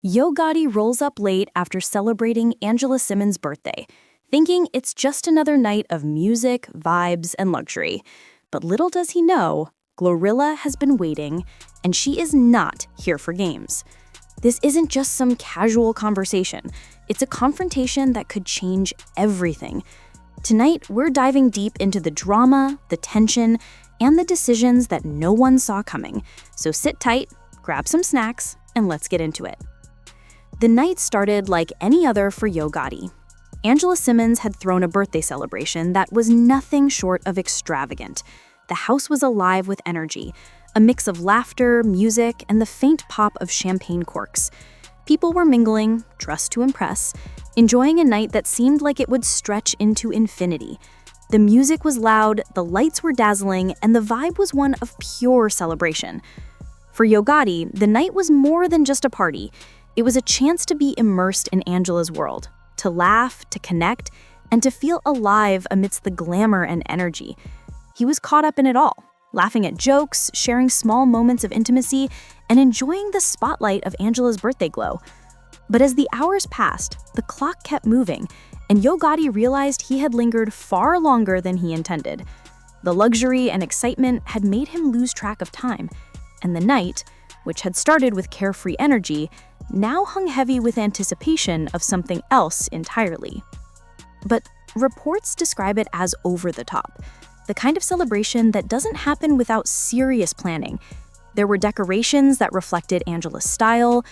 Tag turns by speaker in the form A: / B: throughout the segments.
A: Yo Gotti rolls up late after celebrating Angela Simmons' birthday, thinking it's just another night of music, vibes, and luxury. But little does he know, Glorilla has been waiting, and she is not here for games. This isn't just some casual conversation. It's a confrontation that could change everything. Tonight, we're diving deep into the drama, the tension, and the decisions that no one saw coming. So sit tight, grab some snacks, and let's get into it. The night started like any other for Yo Gotti. Angela Simmons had thrown a birthday celebration that was nothing short of extravagant. The house was alive with energy, a mix of laughter, music, and the faint pop of champagne corks. People were mingling, dressed to impress, enjoying a night that seemed like it would stretch into infinity. The music was loud, the lights were dazzling, and the vibe was one of pure celebration. For Yo Gotti, the night was more than just a party. It was a chance to be immersed in Angela's world, to laugh, to connect, and to feel alive amidst the glamour and energy. He was caught up in it all, laughing at jokes, sharing small moments of intimacy, and enjoying the spotlight of Angela's birthday glow. But as the hours passed, the clock kept moving, and Yo Gotti realized he had lingered far longer than he intended. The luxury and excitement had made him lose track of time, and the night, which had started with carefree energy, now hung heavy with anticipation of something else entirely. But reports describe it as over the top, the kind of celebration that doesn't happen without serious planning. There were decorations that reflected Angela's style,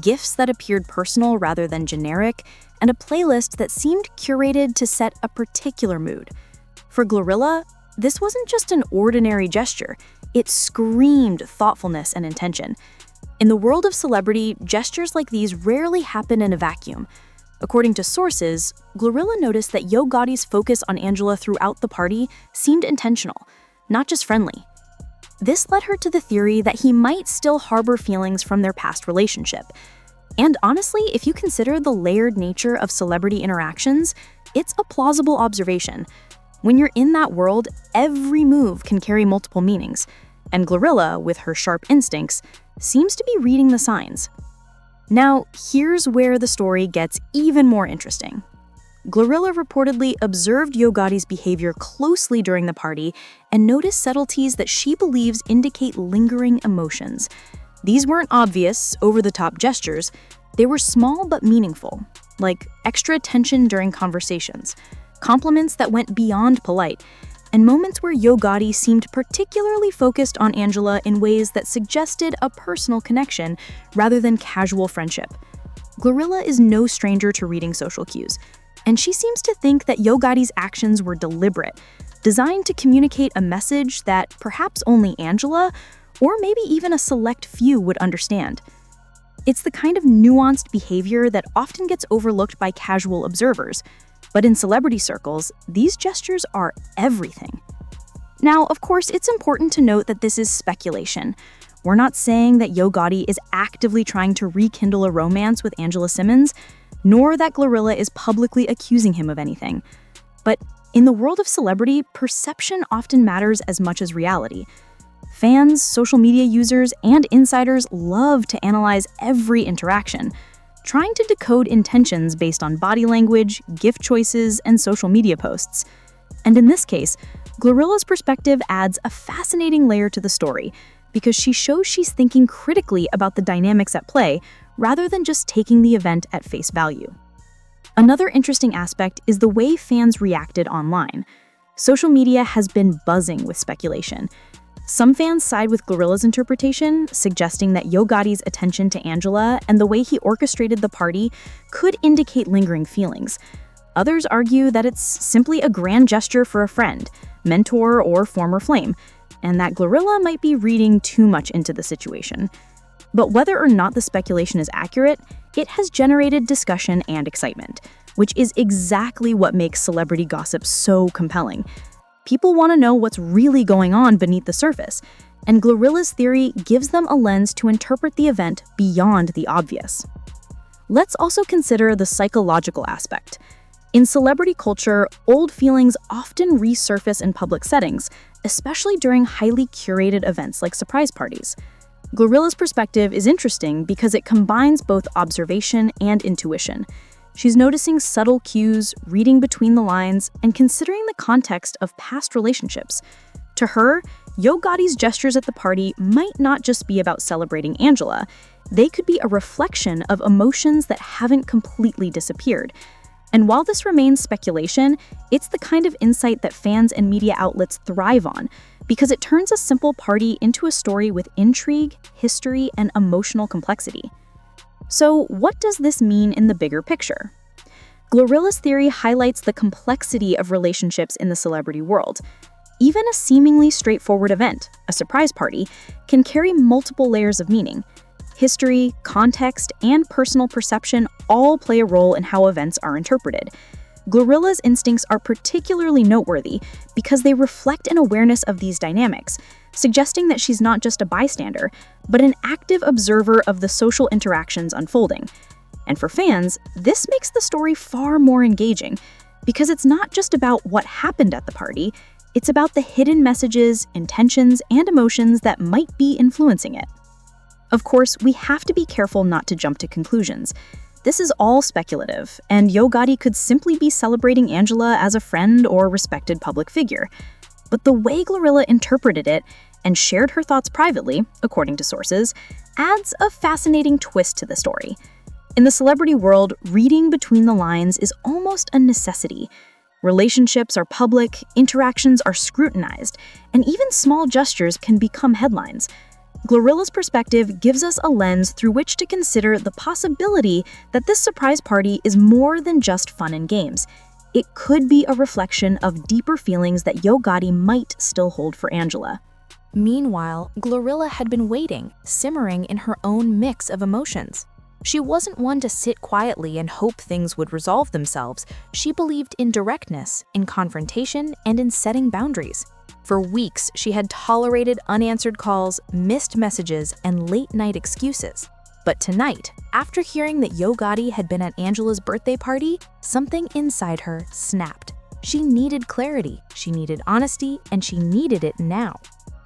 A: gifts that appeared personal rather than generic, and a playlist that seemed curated to set a particular mood. For Glorilla, this wasn't just an ordinary gesture. It screamed thoughtfulness and intention. In the world of celebrity, gestures like these rarely happen in a vacuum. According to sources, Glorilla noticed that Yo Gotti's focus on Angela throughout the party seemed intentional, not just friendly. This led her to the theory that he might still harbor feelings from their past relationship. And honestly, if you consider the layered nature of celebrity interactions, it's a plausible observation. When you're in that world, every move can carry multiple meanings, and Glorilla, with her sharp instincts, seems to be reading the signs. Now, here's where the story gets even more interesting. Glorilla reportedly observed Yo Gotti's behavior closely during the party and noticed subtleties that she believes indicate lingering emotions. These weren't obvious, over-the-top gestures. They were small but meaningful, like extra attention during conversations, compliments that went beyond polite, and moments where Yo Gotti seemed particularly focused on Angela in ways that suggested a personal connection rather than casual friendship. Glorilla is no stranger to reading social cues, and she seems to think that Yo Gotti's actions were deliberate, designed to communicate a message that perhaps only Angela, or maybe even a select few, would understand. It's the kind of nuanced behavior that often gets overlooked by casual observers, but in celebrity circles, these gestures are everything. Now, of course, it's important to note that this is speculation. We're not saying that Yo Gotti is actively trying to rekindle a romance with Angela Simmons, nor that Glorilla is publicly accusing him of anything. But in the world of celebrity, perception often matters as much as reality. Fans, social media users, and insiders love to analyze every interaction, trying to decode intentions based on body language, gift choices, and social media posts. And in this case, Glorilla's perspective adds a fascinating layer to the story because she shows she's thinking critically about the dynamics at play rather than just taking the event at face value. Another interesting aspect is the way fans reacted online. Social media has been buzzing with speculation. Some fans side with Glorilla's interpretation, suggesting that Yo Gotti's attention to Angela and the way he orchestrated the party could indicate lingering feelings. Others argue that it's simply a grand gesture for a friend, mentor, or former flame, and that Glorilla might be reading too much into the situation. But whether or not the speculation is accurate, it has generated discussion and excitement, which is exactly what makes celebrity gossip so compelling. People want to know what's really going on beneath the surface, and Glorilla's theory gives them a lens to interpret the event beyond the obvious. Let's also consider the psychological aspect. In celebrity culture, old feelings often resurface in public settings, especially during highly curated events like surprise parties. Glorilla's perspective is interesting because it combines both observation and intuition. She's noticing subtle cues, reading between the lines, and considering the context of past relationships. To her, Yo Gotti's gestures at the party might not just be about celebrating Angela. They could be a reflection of emotions that haven't completely disappeared. And while this remains speculation, it's the kind of insight that fans and media outlets thrive on, because it turns a simple party into a story with intrigue, history, and emotional complexity. So, what does this mean in the bigger picture? Glorilla's theory highlights the complexity of relationships in the celebrity world. Even a seemingly straightforward event, a surprise party, can carry multiple layers of meaning. History, context, and personal perception all play a role in how events are interpreted. Glorilla's instincts are particularly noteworthy because they reflect an awareness of these dynamics, suggesting that she's not just a bystander, but an active observer of the social interactions unfolding. And for fans, this makes the story far more engaging, because it's not just about what happened at the party, it's about the hidden messages, intentions, and emotions that might be influencing it. Of course, we have to be careful not to jump to conclusions. This is all speculative, and Yo Gotti could simply be celebrating Angela as a friend or respected public figure. But the way Glorilla interpreted it and shared her thoughts privately, according to sources, adds a fascinating twist to the story. In the celebrity world, reading between the lines is almost a necessity. Relationships are public, interactions are scrutinized, and even small gestures can become headlines. Glorilla's perspective gives us a lens through which to consider the possibility that this surprise party is more than just fun and games. It could be a reflection of deeper feelings that Yo Gotti might still hold for Angela.
B: Meanwhile, Glorilla had been waiting, simmering in her own mix of emotions. She wasn't one to sit quietly and hope things would resolve themselves. She believed in directness, in confrontation, and in setting boundaries. For weeks, she had tolerated unanswered calls, missed messages, and late-night excuses. But tonight, after hearing that Yo Gotti had been at Angela's birthday party, something inside her snapped. She needed clarity, she needed honesty, and she needed it now.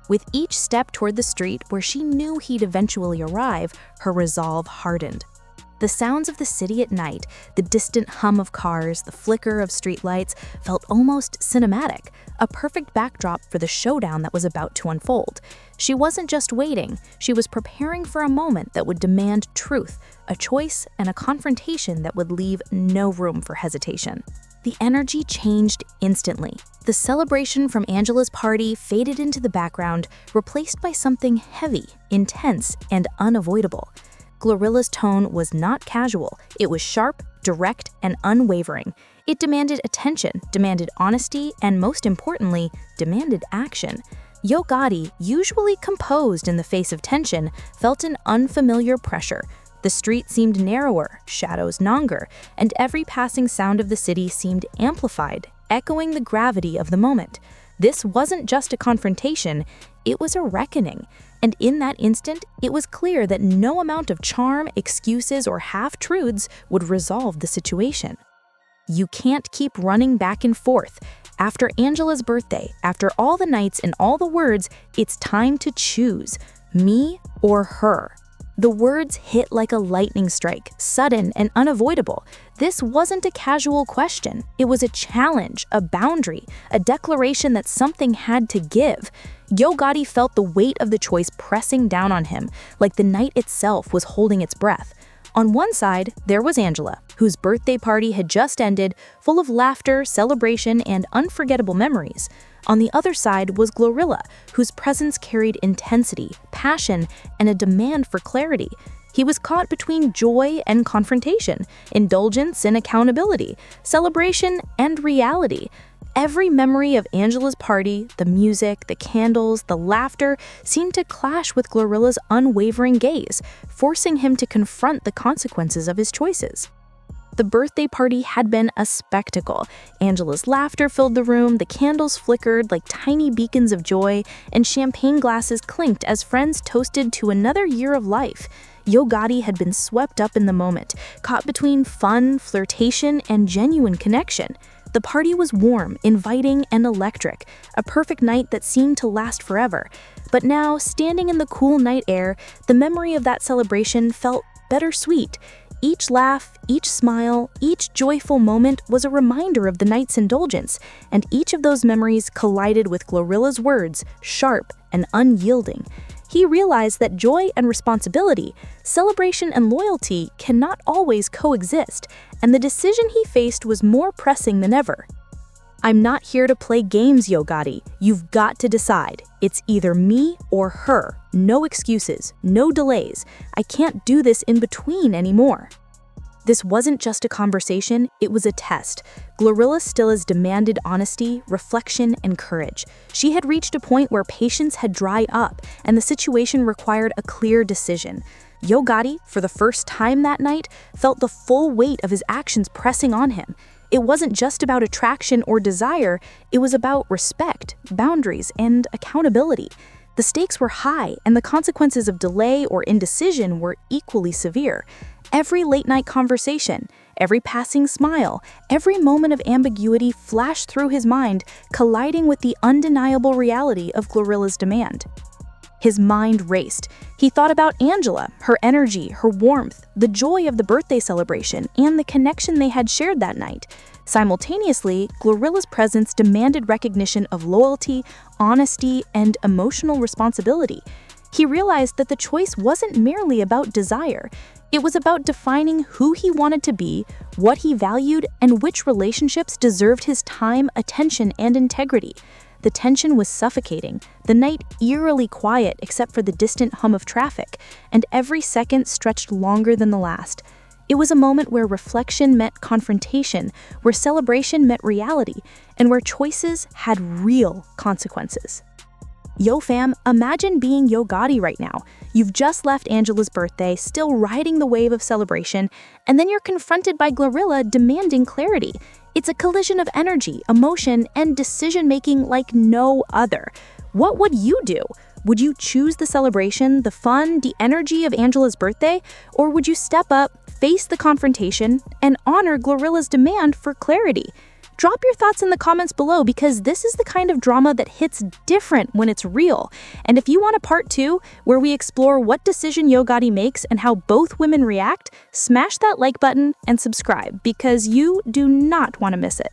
B: With each step toward the street where she knew he'd eventually arrive, her resolve hardened. The sounds of the city at night, the distant hum of cars, the flicker of streetlights, felt almost cinematic, a perfect backdrop for the showdown that was about to unfold. She wasn't just waiting, she was preparing for a moment that would demand truth, a choice, and a confrontation that would leave no room for hesitation. The energy changed instantly. The celebration from Angela's party faded into the background, replaced by something heavy, intense, and unavoidable. Glorilla's tone was not casual. It was sharp, direct, and unwavering. It demanded attention, demanded honesty, and most importantly, demanded action. Yo Gotti, usually composed in the face of tension, felt an unfamiliar pressure. The street seemed narrower, shadows longer, and every passing sound of the city seemed amplified, echoing the gravity of the moment. This wasn't just a confrontation, it was a reckoning. And in that instant, it was clear that no amount of charm, excuses, or half-truths would resolve the situation. You can't keep running back and forth. After Angela's birthday, after all the nights and all the words, it's time to choose, me or her. The words hit like a lightning strike, sudden and unavoidable. This wasn't a casual question. It was a challenge, a boundary, a declaration that something had to give. Yo Gotti felt the weight of the choice pressing down on him, like the night itself was holding its breath. On one side, there was Angela, whose birthday party had just ended, full of laughter, celebration, and unforgettable memories. On the other side was Glorilla, whose presence carried intensity, passion, and a demand for clarity. He was caught between joy and confrontation, indulgence and accountability, celebration and reality. Every memory of Angela's party, the music, the candles, the laughter, seemed to clash with Glorilla's unwavering gaze, forcing him to confront the consequences of his choices. The birthday party had been a spectacle. Angela's laughter filled the room, the candles flickered like tiny beacons of joy, and champagne glasses clinked as friends toasted to another year of life. Yo Gotti had been swept up in the moment, caught between fun, flirtation, and genuine connection. The party was warm, inviting, and electric, a perfect night that seemed to last forever. But now, standing in the cool night air, the memory of that celebration felt bittersweet. Each laugh, each smile, each joyful moment was a reminder of the night's indulgence, and each of those memories collided with Glorilla's words, sharp and unyielding. He realized that joy and responsibility, celebration and loyalty cannot always coexist, and the decision he faced was more pressing than ever. "I'm not here to play games, Yo Gotti. You've got to decide. It's either me or her. No excuses, no delays. I can't do this in between anymore." This wasn't just a conversation, it was a test. Glorilla still has demanded honesty, reflection, and courage. She had reached a point where patience had dried up, and the situation required a clear decision. Yo Gotti, for the first time that night, felt the full weight of his actions pressing on him. It wasn't just about attraction or desire, it was about respect, boundaries, and accountability. The stakes were high, and the consequences of delay or indecision were equally severe. Every late-night conversation, every passing smile, every moment of ambiguity flashed through his mind, colliding with the undeniable reality of Glorilla's demand. His mind raced. He thought about Angela, her energy, her warmth, the joy of the birthday celebration, and the connection they had shared that night. Simultaneously, Glorilla's presence demanded recognition of loyalty, honesty, and emotional responsibility. He realized that the choice wasn't merely about desire. It was about defining who he wanted to be, what he valued, and which relationships deserved his time, attention, and integrity. The tension was suffocating, the night eerily quiet except for the distant hum of traffic, and every second stretched longer than the last. It was a moment where reflection met confrontation, where celebration met reality, and where choices had real consequences. Yo fam, imagine being Yo Gotti right now. You've just left Angela's birthday, still riding the wave of celebration, and then you're confronted by Glorilla demanding clarity. It's a collision of energy, emotion, and decision-making like no other. What would you do? Would you choose the celebration, the fun, the energy of Angela's birthday? Or would you step up, face the confrontation, and honor Glorilla's demand for clarity? Drop your thoughts in the comments below because this is the kind of drama that hits different when it's real. And if you want a part 2, where we explore what decision Yo Gotti makes and how both women react, smash that like button and subscribe because you do not want to miss it.